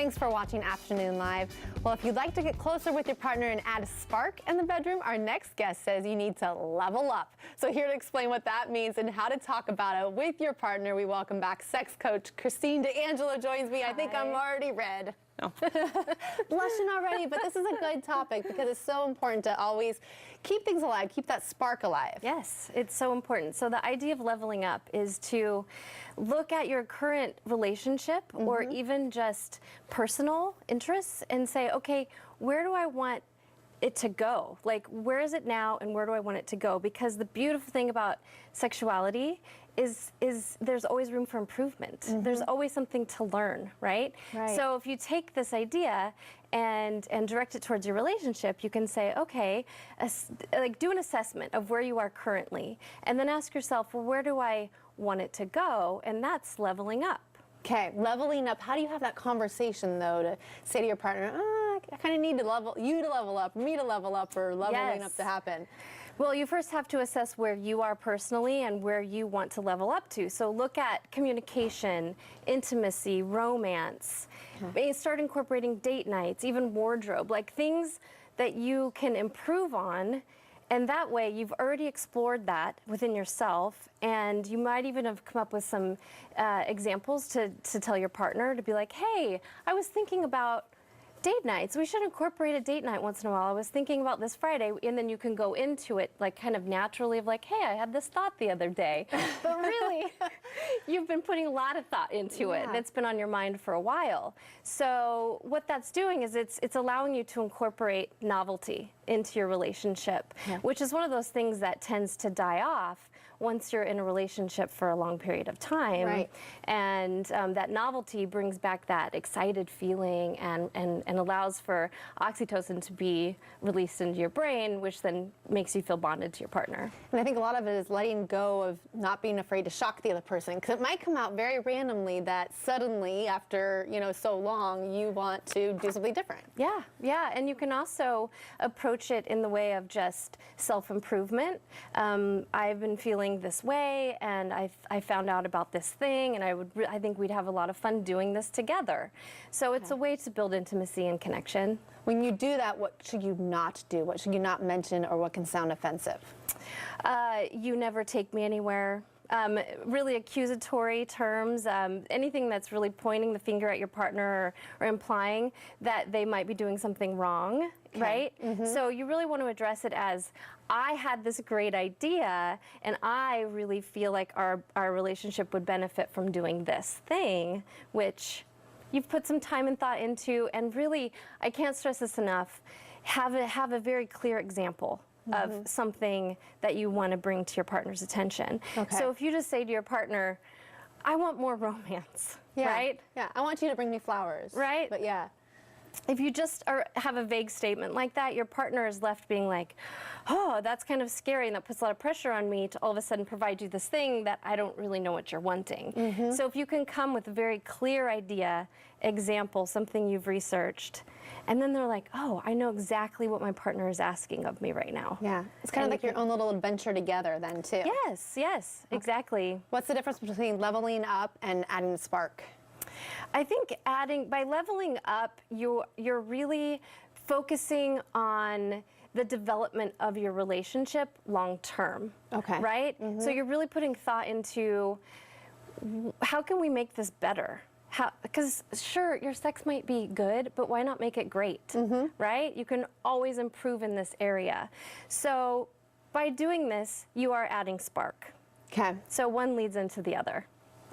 Thanks for watching Afternoon Live. Well, if you'd like to get closer with your partner and add a spark in the bedroom, our next guest says you need to level up. So here to explain what that means and how to talk about it with your partner, we welcome back sex coach Christine D'Angelo joins me. Hi. I think I'm already red. No. Blushing already, but this is a good topic because it's so important to always keep things alive, keep that spark alive. Yes, it's so important. So the idea of leveling up is to look at your current relationship or even just personal interests and say, okay, where do I want it to go? Like, where is it now and where do I want it to go? Because the beautiful thing about sexuality is there's always room for improvement. There's always something to learn, right? So if you take this idea and direct it towards your relationship, you can say, okay, like do an assessment of where you are currently, and then ask yourself, well, where do I want it to go? And that's leveling up. Okay, leveling up. How do you have that conversation though to say to your partner, I kind of need to level up, me to level up, or leveling up to happen? Well, you first have to assess where you are personally and where you want to level up to. So look at communication, intimacy, romance, start incorporating date nights, even wardrobe, like things that you can improve on. And that way you've already explored that within yourself, and you might even have come up with some examples to tell your partner, to be like, hey, I was thinking about date nights. We should incorporate a date night once in a while. I was thinking about this Friday, and then you can go into it like kind of naturally of like, hey, I had this thought the other day. But really, you've been putting a lot of thought into it, and it's been on your mind for a while. So what that's doing is it's allowing you to incorporate novelty into your relationship, which is one of those things that tends to die off once you're in a relationship for a long period of time. And that novelty brings back that excited feeling and allows for oxytocin to be released into your brain, which then makes you feel bonded to your partner. And I think a lot of it is letting go of not being afraid to shock the other person, because it might come out very randomly that suddenly, after so long, you want to do something different. Yeah, and you can also approach it in the way of just self-improvement. I've been feeling this way, and I found out about this thing, and I think we'd have a lot of fun doing this together. So it's a way to build intimacy and connection. When you do that, what should you not do? What should you not mention, or what can sound offensive? You never take me anywhere. Really accusatory terms, anything that's really pointing the finger at your partner or implying that they might be doing something wrong, right? So you really want to address it as, I had this great idea and I really feel like our relationship would benefit from doing this thing, which you've put some time and thought into, and really, I can't stress this enough, have a very clear example of something that you want to bring to your partner's attention. So if you just say to your partner, I want more romance, right? Yeah, I want you to bring me flowers. Right? But yeah. If you just have a vague statement like that, your partner is left being like, oh, that's kind of scary, and that puts a lot of pressure on me to all of a sudden provide you this thing that I don't really know what you're wanting. So if you can come with a very clear idea, example, something you've researched, and then they're like, oh, I know exactly what my partner is asking of me right now. Yeah, it's kind of like your own little adventure together then too. Yes, exactly. What's the difference between leveling up and adding the spark? I think by leveling up, you're really focusing on the development of your relationship long term. Right? So you're really putting thought into, how can we make this better? Because sure, your sex might be good, but why not make it great? Right? You can always improve in this area. So by doing this, you are adding spark. So one leads into the other.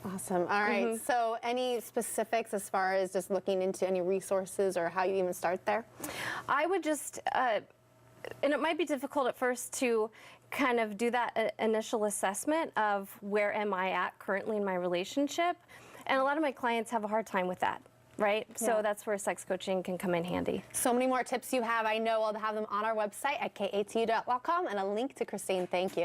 Awesome. All right. So any specifics as far as just looking into any resources or how you even start there? I would just, and it might be difficult at first to kind of do that initial assessment of where am I at currently in my relationship. And a lot of my clients have a hard time with that. Right? So that's where sex coaching can come in handy. So many more tips you have. I know I'll have them on our website at katu.com and a link to Christine. Thank you.